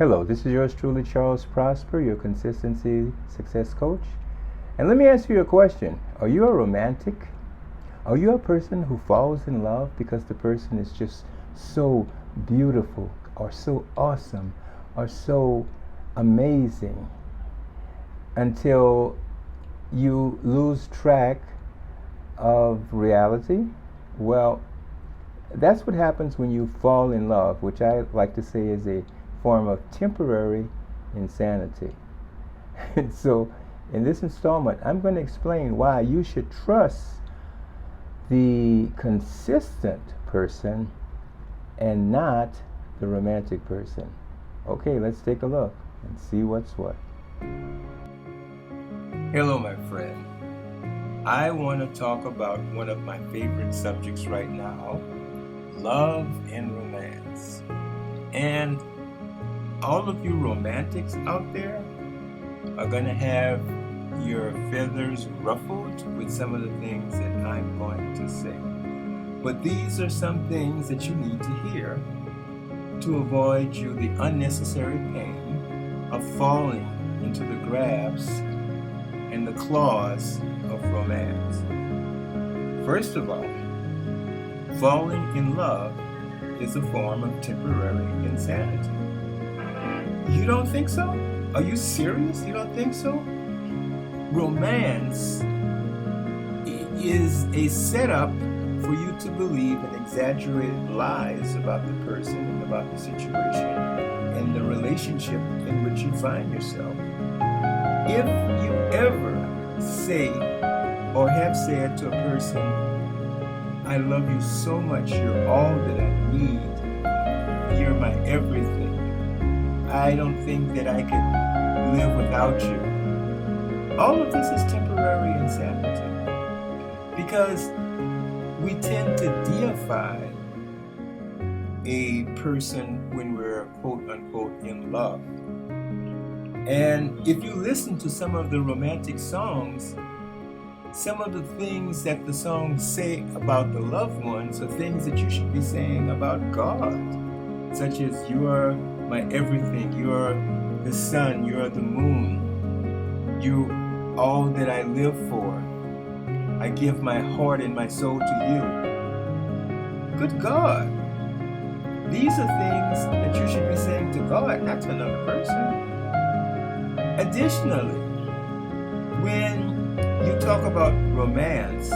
Hello, this is yours truly, Charles Prosper, your consistency success coach. And let me ask you a question. Are you a romantic? Are you a person who falls in love because the person is just so beautiful or so awesome or so amazing until you lose track of reality? Well, that's what happens when you fall in love, which I like to say is a form of temporary insanity. And so, in this installment, I'm going to explain why you should trust the consistent person and not the romantic person. Okay, let's take a look and see what's what. Hello, my friend. I want to talk about one of my favorite subjects right now, love and romance. And all of you romantics out there are going to have your feathers ruffled with some of the things that I'm going to say. But these are some things that you need to hear to avoid you the unnecessary pain of falling into the grabs and the claws of romance. First of all, falling in love is a form of temporary insanity. You don't think so? Are you serious? You don't think so? Romance is a setup for you to believe in exaggerated lies about the person and about the situation and the relationship in which you find yourself. If you ever say or have said to a person, I love you so much, you're all that I need, you're my everything, I don't think that I could live without you. All of this is temporary insanity because we tend to deify a person when we're quote unquote in love. And if you listen to some of the romantic songs, some of the things that the songs say about the loved ones are things that you should be saying about God, such as you are my everything, you are the sun, you are the moon, you all that I live for. I give my heart and my soul to you. Good God. These are things that you should be saying to God, not to another person. Additionally, when you talk about romance,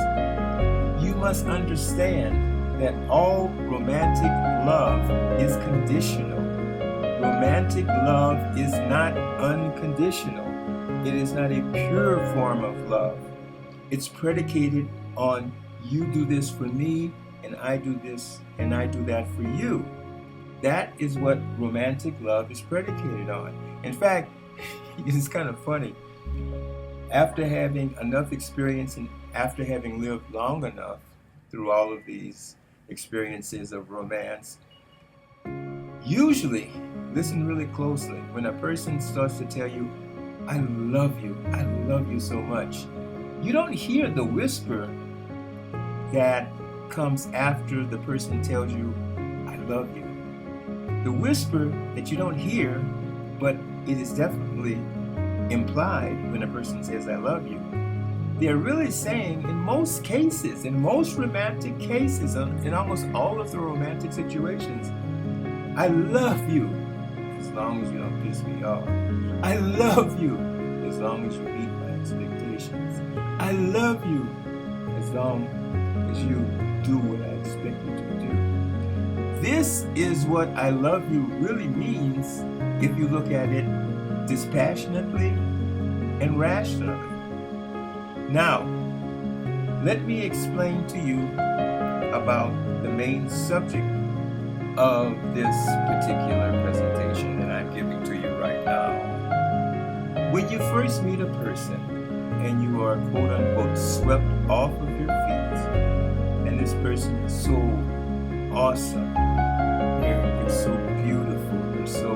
you must understand that all romantic love is conditional. Romantic love is not unconditional. It is not a pure form of love. It's predicated on you do this for me, and I do this, and I do that for you. That is what romantic love is predicated on. In fact, it's kind of funny. After having enough experience and after having lived long enough through all of these experiences of romance, usually, listen really closely, when a person starts to tell you, I love you so much, you don't hear the whisper that comes after the person tells you, I love you. The whisper that you don't hear, but it is definitely implied when a person says, I love you. They're really saying, in most cases, in most romantic cases, in almost all of the romantic situations, I love you as long as you don't piss me off. I love you as long as you meet my expectations. I love you as long as you do what I expect you to do. This is what I love you really means if you look at it dispassionately and rationally. Now, let me explain to you about the main subject of this particular presentation that I'm giving to you right now. When you first meet a person and you are quote unquote swept off of your feet, and this person is so awesome, they're so beautiful, they're so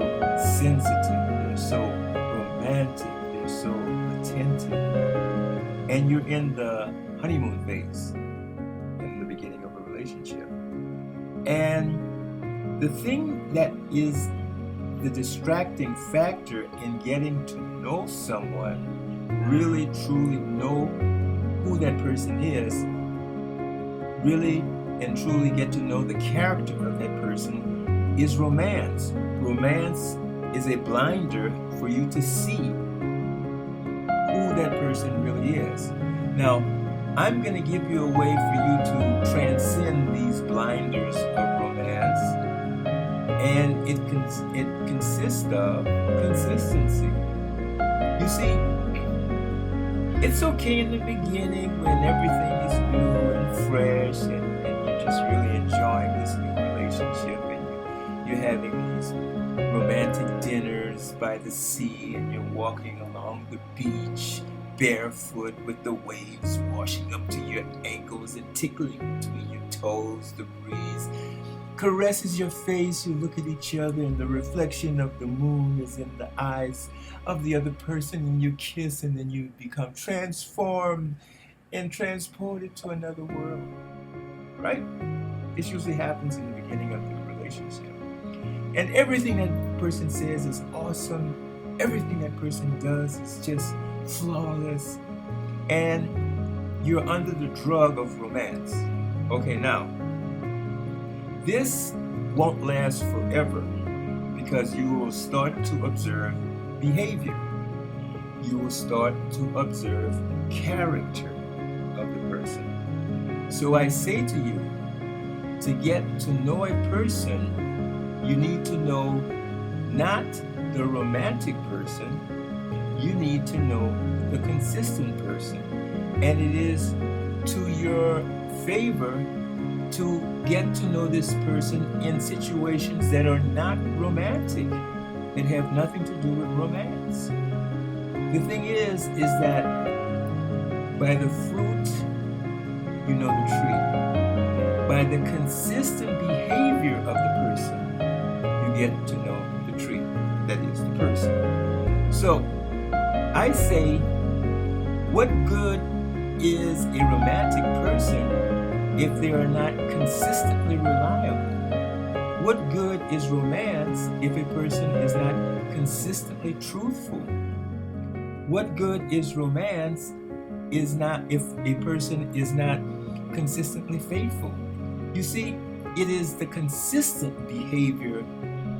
sensitive, they're so romantic, they're so attentive, and you're in the honeymoon phase in the beginning of a relationship. And the thing that is the distracting factor in getting to know someone, really truly know who that person is, really and truly get to know the character of that person, is romance. Romance is a blinder for you to see who that person really is. Now, I'm going to give you a way for you to transcend these blinders of romance, and it consists of consistency. You see, it's okay in the beginning when everything is new and fresh, and you're just really enjoying this new relationship, and you're having these romantic dinners by the sea, and you're walking along the beach barefoot with the waves washing up to your ankles and tickling between your toes. The breeze caresses your face. You look at each other, and the reflection of the moon is in the eyes of the other person, and you kiss, and then you become transformed and transported to another world, right? This usually happens in the beginning of the relationship. And everything that person says is awesome. Everything that person does is just flawless. And you're under the drug of romance. Okay, now, this won't last forever because you will start to observe behavior. You will start to observe character of the person. So I say to you, to get to know a person, you need to know not the romantic person, you need to know the consistent person. And it is to your favor to get to know this person in situations that are not romantic, that have nothing to do with romance. The thing is that by the fruit, you know the tree. By the consistent behavior of the person, you get to know the tree, that is the person. So, I say, what good is a romantic person if they are not consistently reliable? What good is romance if a person is not consistently truthful? What good is romance if a person is not consistently faithful? You see, it is the consistent behavior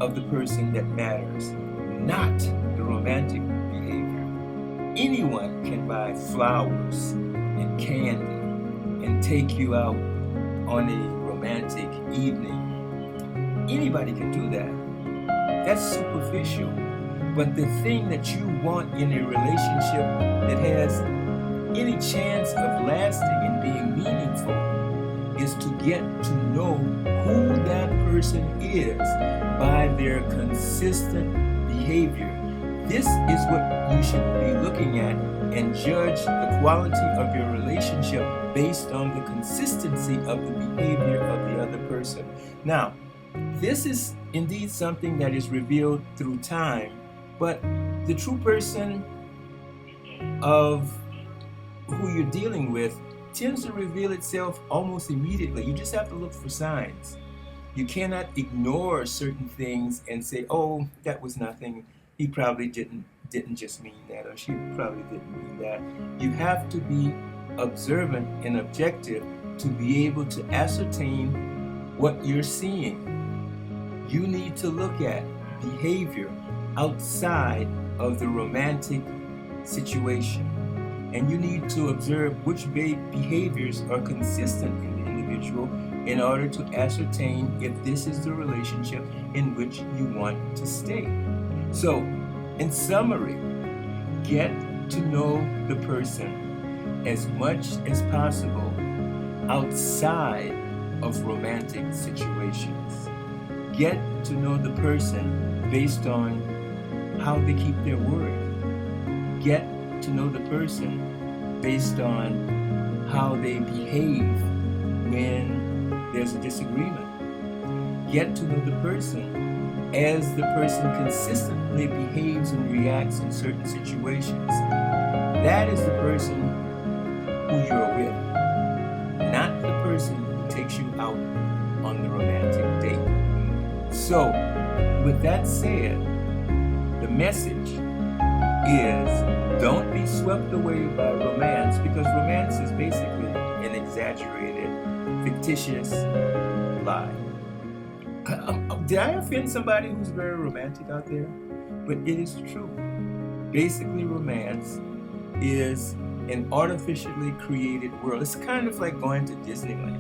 of the person that matters, not the romantic behavior. Anyone can buy flowers and candy and take you out on a romantic evening. Anybody can do that. That's superficial. But the thing that you want in a relationship that has any chance of lasting and being meaningful is to get to know who that person is by their consistent behavior. This is what you should be looking at and judge the quality of your relationship based on the consistency of the behavior of the other person. Now, this is indeed something that is revealed through time, but the true person of who you're dealing with tends to reveal itself almost immediately. You just have to look for signs. You cannot ignore certain things and say, oh, that was nothing. He probably didn't just mean that, or she probably didn't mean that. You have to be observant and objective to be able to ascertain what you're seeing. You need to look at behavior outside of the romantic situation. And you need to observe which behaviors are consistent in the individual in order to ascertain if this is the relationship in which you want to stay. So, in summary, get to know the person as much as possible outside of romantic situations. Get to know the person based on how they keep their word. Get to know the person based on how they behave when there's a disagreement. Get to know the person as the person consistently behaves and reacts in certain situations. That is the person who you're with, not the person who takes you out on the romantic date. So, with that said, message is don't be swept away by romance, because romance is basically an exaggerated, fictitious lie. Did I offend somebody who's very romantic out there? But it is true. Basically, romance is an artificially created world. It's kind of like going to Disneyland.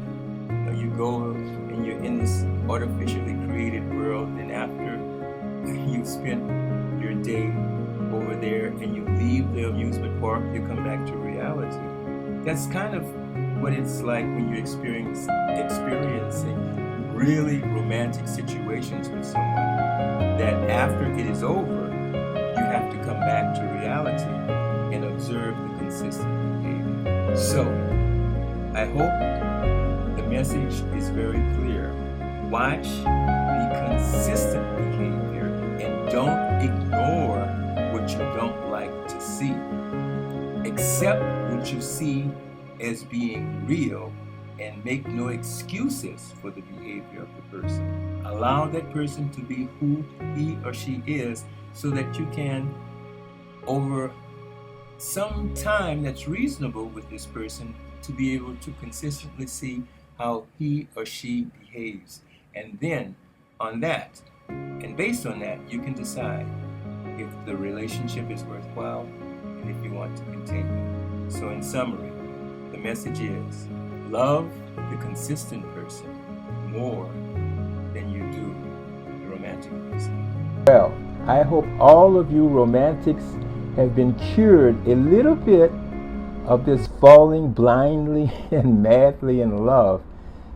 You go and you're in this artificially created world, and after you've spent your day over there and you leave the amusement park, you come back to reality. That's kind of what it's like when you're experiencing really romantic situations with someone, that after it is over, you have to come back to reality and observe the consistent behavior. So, I hope the message is very clear. Watch the consistent behavior and don't ignore what you don't like to see. Accept what you see as being real and make no excuses for the behavior of the person. Allow that person to be who he or she is, so that you can, over some time that's reasonable with this person, to be able to consistently see how he or she behaves. And then on that, and based on that, you can decide if the relationship is worthwhile and if you want to continue. So in summary, the message is love the consistent person more than you do the romantic person. Well, I hope all of you romantics have been cured a little bit of this falling blindly and madly in love,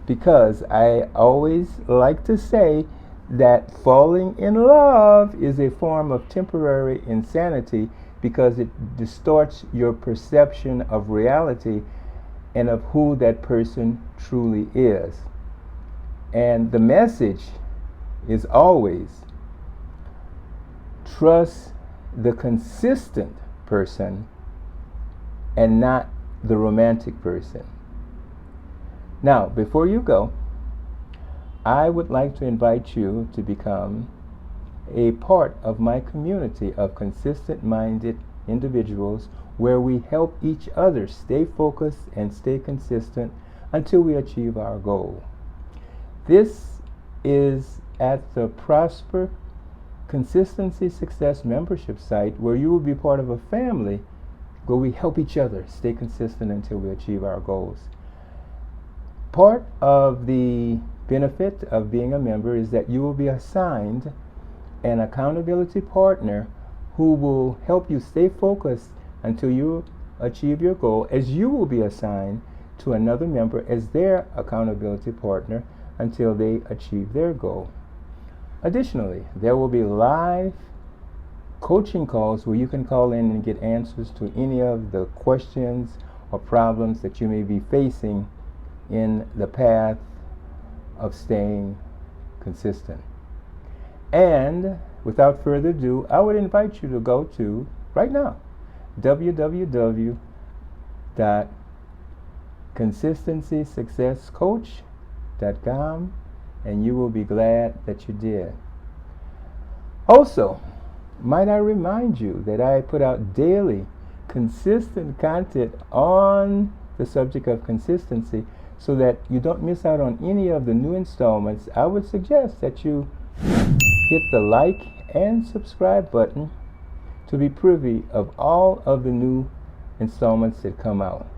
because I always like to say that falling in love is a form of temporary insanity, because it distorts your perception of reality and of who that person truly is. And the message is always trust the consistent person and not the romantic person. Now, before you go, I would like to invite you to become a part of my community of consistent-minded individuals, where we help each other stay focused and stay consistent until we achieve our goal. This is at the Prosper Consistency Success membership site, where you will be part of a family where we help each other stay consistent until we achieve our goals. Part of the benefit of being a member is that you will be assigned an accountability partner who will help you stay focused until you achieve your goal, as you will be assigned to another member as their accountability partner until they achieve their goal. Additionally, there will be live coaching calls where you can call in and get answers to any of the questions or problems that you may be facing in the path of staying consistent. And without further ado, I would invite you to go to, right now, www.consistencysuccesscoach.com, and you will be glad that you did. Also, might I remind you that I put out daily consistent content on the subject of consistency, so that you don't miss out on any of the new installments. I would suggest that you hit the like and subscribe button to be privy of all of the new installments that come out.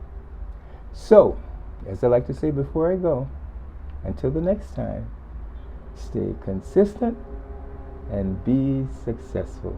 So, as I like to say before I go, until the next time, stay consistent and be successful.